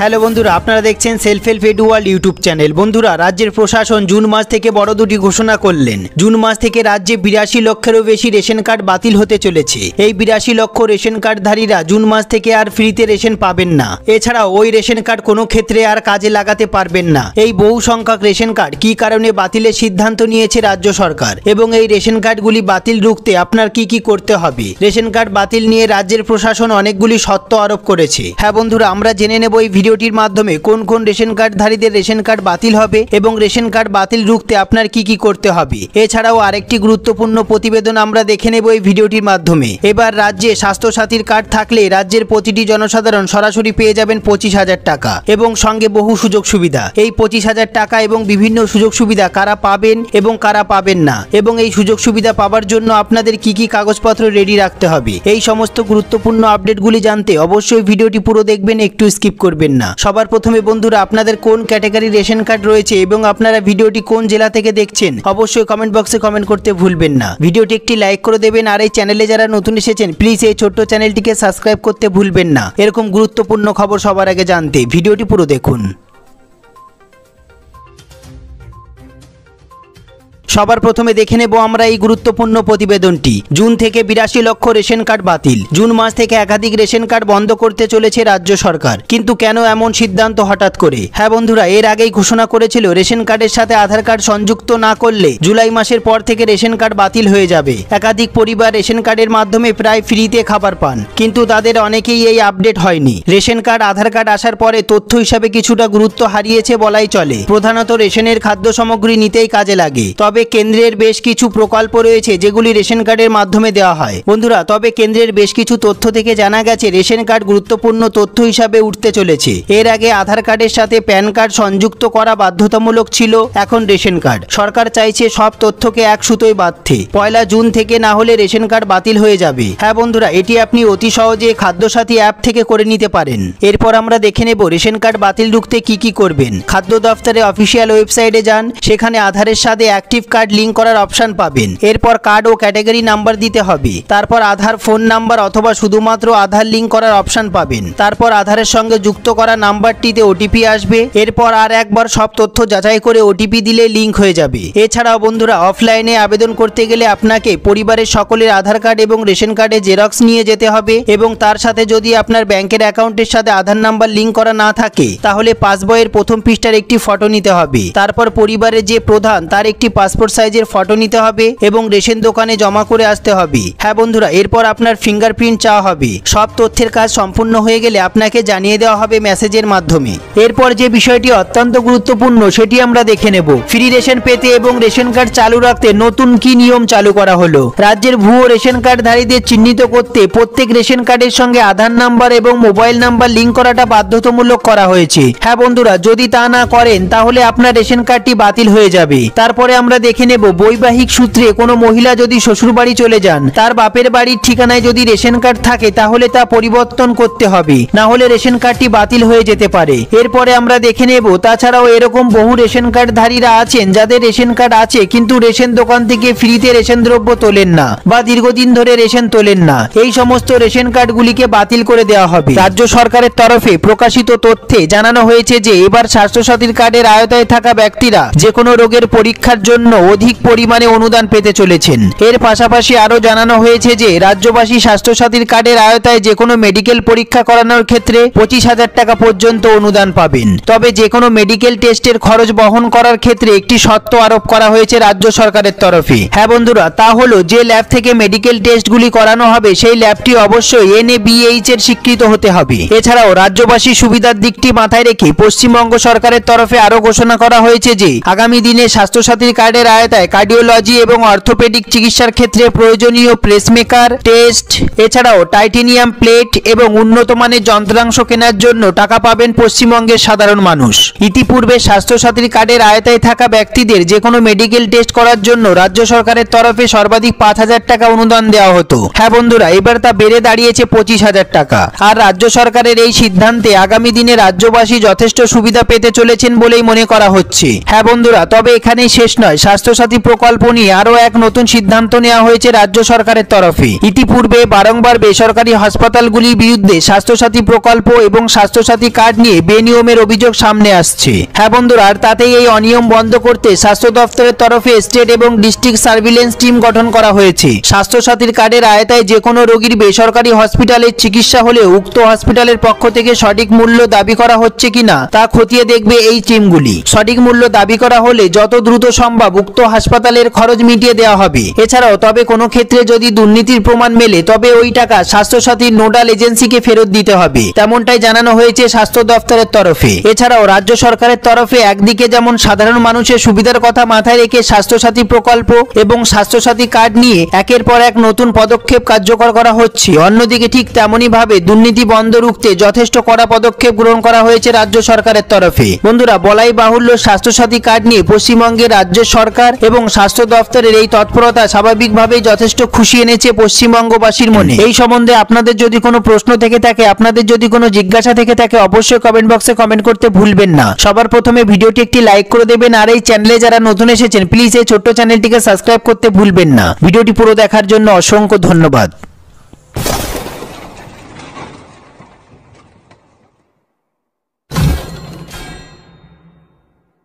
Hello বন্ধুরা, আপনারা দেখছেন self help edu world YouTube channel. বন্ধুরা, রাজ্যের প্রশাসন জুন মাস থেকে বড় দুটি ঘোষণা করলেন। জুন মাস থেকে রাজ্যে 82 লক্ষেরও বেশি রেশন কার্ড বাতিল হতে চলেছে। এই 82 লক্ষ রেশন কার্ডধারীরা জুন মাস থেকে আর ফ্রিতে রেশন পাবেন না। এছাড়াও ওই রেশন কার্ড কোনো ক্ষেত্রে আর কাজে লাগাতে পারবেন না। এই বহু সংখ্যক রেশন কার্ড কী কারণে বাতিলের সিদ্ধান্ত নিয়েছে রাজ্য সরকার এবং এই রেশন কার্ডগুলি বাতিল রুখতে আপনার কি করতে হবে। রেশন কার্ড বাতিল নিয়ে রাজ্যের প্রশাসন অনেকগুলি শর্ত আরোপ করেছে। হ্যাঁ বন্ধুরা, আমরা জেনে নেব এই ভিডিওটির মাধ্যমে কোন কোন রেশন কার্ডধারীদের রেশন কার্ড বাতিল হবে এবং রেশন কার্ড বাতিল রুখতে আপনার কি করতে হবে। এছাড়াও আরেকটি গুরুত্বপূর্ণ প্রতিবেদন আমরা দেখে নেব এই ভিডিওটির মাধ্যমে। এবার রাজ্যে স্বাস্থ্যসাথীর কার্ড থাকলে রাজ্যের প্রতিটি জনসাধারণ সরাসরি পেয়ে যাবেন 25,000 টাকা এবং সঙ্গে বহু সুযোগ সুবিধা। এই 25,000 টাকা এবং বিভিন্ন সুযোগ সুবিধা কারা পাবেন এবং কারা পাবেন না এবং এই সুযোগ সুবিধা পাওয়ার জন্য আপনাদের কি কাগজপত্র রেডি রাখতে হবে, এই সমস্ত গুরুত্বপূর্ণ আপডেটগুলি জানতে অবশ্যই ভিডিওটি পুরো দেখবেন, একটু স্কিপ করবেন না। সবার প্রথমে বন্ধুরা, আপনাদের কোন ক্যাটাগরি রেশন কার্ড রয়েছে এবং আপনারা ভিডিওটি কোন জেলা থেকে দেখছেন অবশ্যই কমেন্ট বক্সে কমেন্ট করতে ভুলবেন না। ভিডিওটি একটি লাইক করে দেবেন আর এই চ্যানেলে যারা নতুন এসেছেন প্লিজ এই ছোট্ট চ্যানেলটিকে সাবস্ক্রাইব করতে ভুলবেন না। এরকম গুরুত্বপূর্ণ খবর সবার আগে জানতে ভিডিওটি পুরো দেখুন। সবার প্রথমে দেখে নেব আমরা এই গুরুত্বপূর্ণ প্রতিবেদনটি। জুন থেকে 82 লক্ষ রেশন কার্ড বাতিল। জুন মাস থেকে একাধিক রেশন কার্ড বন্ধ করতে চলেছে রাজ্য সরকার, কিন্তু কেন এমন সিদ্ধান্ত হঠাৎ করে? হ্যাঁ বন্ধুরা, এর আগেই ঘোষণা করেছিল রেশন কার্ডের সাথে আধার কার্ড সংযুক্ত না করলে জুলাই মাসের পর থেকে রেশন কার্ড বাতিল হয়ে যাবে। একাধিক পরিবার রেশন কার্ডের মাধ্যমে প্রায় ফ্রিতে খাবার পান, কিন্তু তাদের অনেকেই এই আপডেট হয়নি। রেশন কার্ড আধার কার্ড আসার পরে তথ্য হিসাবে কিছুটা গুরুত্ব হারিয়েছে বলাই চলে। প্রধানত রেশনের খাদ্য সামগ্রী নিতেই কাজে লাগে। তবে কেন্দ্রের বেশ কিছু প্রকল্প রয়েছে যেগুলি রেশন কার্ডের মাধ্যমে দেওয়া হয়। বন্ধুরা, তবে কেন্দ্রের বেশ কিছু তথ্য থেকে জানা গেছে রেশন কার্ড গুরুত্বপূর্ণ তথ্য হিসাবে উঠতে চলেছে। এর আগে আধার কার্ডের সাথে প্যান কার্ড সংযুক্ত করা বাধ্যতামূলক ছিল, এখন রেশন কার্ড। সরকার চাইছে সব তথ্যকে এক সুতোয় বাঁধতে। 1 জুন থেকে না হলে রেশন কার্ড বাতিল হয়ে যাবে। হ্যাঁ বন্ধুরা, এটি আপনি অতি সহজে খাদ্যসাথী অ্যাপ থেকে করে নিতে পারেন। এরপর আমরা দেখে নেব রেশন কার্ড বাতিল রুখতে কি করবেন। খাদ্য দফতরের অফিসিয়াল ওয়েবসাইটে যান, সেখানে আধারের সাথে অ্যাক্টিভ কার্ড লিংক করার অপশন পাবেন। এরপর কার্ড ও ক্যাটাগরি নাম্বার দিতে হবে। তারপর আধার ফোন নাম্বার অথবা শুধুমাত্র আধার লিংক করার অপশন পাবেন। তারপর আধারের সঙ্গে যুক্ত করা নাম্বারটিতে ওটিপি আসবে। এরপর আর একবার সব তথ্য যাচাই করে ওটিপি দিলে লিংক হয়ে যাবে। এছাড়াও বন্ধুরা, অফলাইনে আবেদন করতে গেলে আপনাকে পরিবারের সকলের আধার কার্ড এবং রেশন কার্ডে জেরক্স নিয়ে যেতে হবে এবং তার সাথে যদি আপনার ব্যাংকের অ্যাকাউন্টের সাথে আধার নাম্বার লিংক করা না থাকে তাহলে পাসবইয়ের প্রথম পৃষ্ঠার একটি ফটো নিতে হবে। তারপর পরিবারের যে প্রধান তার একটি পাসপোর্ট সাইজের ফটো নিতে হবে এবং রেশন দোকানে জমা করে আসতে হবে। হ্যাঁ বন্ধুরা, এরপর আপনার ফিঙ্গারপ্রিন্ট চাওয়া হবে। সব তথ্যের কাজ সম্পূর্ণ হয়ে গেলে আপনাকে জানিয়ে দেওয়া হবে মেসেজের মাধ্যমে। এরপর যে বিষয়টি অত্যন্ত গুরুত্বপূর্ণ সেটি আমরা দেখে নেব। ফ্রি রেশন পেতে এবং রেশন কার্ড চালু রাখতে নতুন কি নিয়ম চালু করা হলো। রাজ্যের ভুয়ো রেশন কার্ডধারীদের চিহ্নিত করতে প্রত্যেক রেশন কার্ডের সঙ্গে আধার নাম্বার এবং মোবাইল নাম্বার লিংক করাটা বাধ্যতামূলক করা হয়েছে। হ্যাঁ বন্ধুরা, যদি তা না করেন তাহলে আপনার রেশন কার্ডটি বাতিল হয়ে যাবে। তারপরে আমরা দেখে নেব বৈবাহিক সূত্রে কোনো মহিলা যদি শ্বশুরবাড়ি চলে যান, তার বাপের বাড়ির ঠিকানায় যদি রেশন কার্ড থাকে তাহলে তা পরিবর্তন করতে হবে, না হলে রেশন কার্ডটি বাতিল হয়ে যেতে পারে। এরপরে আমরা দেখে নেব তাছাড়াও এরকম বহু রেশন কার্ডধারীরা আছেন যাদের রেশন কার্ড আছে কিন্তু রেশন দোকান থেকে ফ্রিতে রেশন দ্রব্য তোলেন না বা দীর্ঘদিন ধরে রেশন তোলেন না। এই সমস্ত রেশন কার্ডগুলিকে বাতিল করে দেওয়া হবে। রাজ্য সরকারের তরফে প্রকাশিত তথ্যে জানানো হয়েছে যে এবার স্বাস্থ্যসাথীর কার্ডের আওতায় থাকা ব্যক্তিরা যে কোনো রোগের পরীক্ষার জন্য অধিক পরিমাণে অনুদান পেতে চলেছেন। এর পাশাপাশি আরো জানানো হয়েছে যে রাজ্যবাসী স্বাস্থ্যসাথীর কার্ডের আওতায় যে কোনো মেডিকেল পরীক্ষা করানোর ক্ষেত্রে 25,000 টাকা পর্যন্ত অনুদান পাবেন। তবে যে কোনো মেডিকেল টেস্টের খরচ বহন করার ক্ষেত্রে একটি শর্ত আরোপ করা হয়েছে রাজ্য সরকারের তরফে। হ্যাঁ বন্ধুরা, তা হলো যে ল্যাব থেকে মেডিকেল টেস্টগুলি করানো হবে সেই ল্যাবটি অবশ্যই NABH এর স্বীকৃত হতে হবে। এছাড়াও রাজ্যবাসীর সুবিধার দিকটি মাথায় রেখে পশ্চিমবঙ্গ সরকারের তরফে আরো ঘোষণা করা হয়েছে যে আগামী দিনে স্বাস্থ্যসাথীর কার্ডের আওতায় কার্ডিওলজি এবং অর্থোপেডিক চিকিৎসার ক্ষেত্রে প্রয়োজনীয় প্লেসমেকার টেস্ট, এছাড়াও টাইটেনিয়াম প্লেট এবং উন্নত মানের যন্ত্রাংশ কেনার জন্য টাকা পাবেন পশ্চিমবঙ্গের সাধারণ মানুষ। ইতিপূর্বে স্বাস্থ্যসাথীর কার্ডের আওতায় থাকা ব্যক্তিদের যে কোনো মেডিকেল টেস্ট করার জন্য রাজ্য সরকারের তরফে সর্বাধিক 5,000 টাকা অনুদান দেওয়া হতো। হ্যাঁ বন্ধুরা, এবার তা বেড়ে দাঁড়িয়েছে 25,000 টাকা। আর রাজ্য সরকারের এই সিদ্ধান্তে আগামী দিনে রাজ্যবাসী যথেষ্ট সুবিধা পেতে চলেছেন বলেই মনে করা হচ্ছে। হ্যাঁ বন্ধুরা, তবে এখানেই শেষ নয়। স্বাস্থ্যসাথী প্রকল্প নিয়ে আরও এক নতুন সিদ্ধান্ত নেওয়া হয়েছে রাজ্য সরকারের তরফে। ইতিপূর্বে বারংবার বেসরকারি হাসপাতালগুলির বিরুদ্ধে স্বাস্থ্যসাথী প্রকল্প এবং স্বাস্থ্যসাথী কার্ড নিয়ে বেনিয়মের অভিযোগ সামনে আসছে। হ্যাঁ বন্ধুরা, আর তাতেই এই অনিয়ম বন্ধ করতে স্বাস্থ্য দপ্তরের তরফে স্টেট এবং ডিস্ট্রিক্ট সার্ভিলেন্স টিম গঠন করা হয়েছে। স্বাস্থ্যসাথীর কার্ডের আয়তায় যে কোনো রোগীর বেসরকারি হসপিটালে চিকিৎসা হলেও উক্ত হসপিটালের পক্ষ থেকে সঠিক মূল্য দাবি করা হচ্ছে কিনা তা খতিয়ে দেখবে এই টিমগুলি। সঠিক মূল্য দাবি করা হলে যত দ্রুত সম্ভব উক্ত হাসপাতালের খরচ মিটিয়ে দেওয়া হবে। এছাড়াও তবে কোনো ক্ষেত্রে যদি দুর্নীতির প্রমাণ মেলে তবে ওই টাকা স্বাস্থ্যসাথীর নোডাল এজেন্সিকে ফেরত দিতে হবে, তেমনটাই জানানো হয়েছে স্বাস্থ্য দপ্তরের তরফে। এছাড়াও রাজ্য সরকারের তরফে একদিকে যেমন সাধারণ মানুষের সুবিধার কথা মাথায় রেখে স্বাস্থ্যসাথী প্রকল্প এবং স্বাস্থ্যসাথী কার্ড নিয়ে একের পর এক নতুন পদক্ষেপ কার্যকর করা হচ্ছে, অন্যদিকে ঠিক তেমনই ভাবে দুর্নীতি বন্ধ রুখতে যথেষ্ট কড়া পদক্ষেপ গ্রহণ করা হয়েছে রাজ্য সরকারের তরফে। বন্ধুরা, বলাই বাহুল্য স্বাস্থ্যসাথী কার্ড নিয়ে পশ্চিমবঙ্গের রাজ্য সরকার এবং স্বাস্থ্য দপ্তরের এই তৎপরতা স্বাভাবিকভাবেই যথেষ্ট খুশি এনেছে পশ্চিমবঙ্গবাসীর মনে। এই সম্বন্ধে আপনাদের যদি কোনো প্রশ্ন থেকে থাকে, আপনাদের যদি কোনো জিজ্ঞাসা থেকে থাকে, অবশ্যই কমেন্ট বক্সে কমেন্ট করতে ভুলবেন না। সবার প্রথমে ভিডিওটি একটি লাইক করে দেবেন, আর এই চ্যানেলে যারা নতুন এসেছেন প্লিজ এই ছোট্ট চ্যানেলটিকে সাবস্ক্রাইব করতে ভুলবেন না। ভিডিওটি পুরো দেখার জন্য অসংখ্য ধন্যবাদ।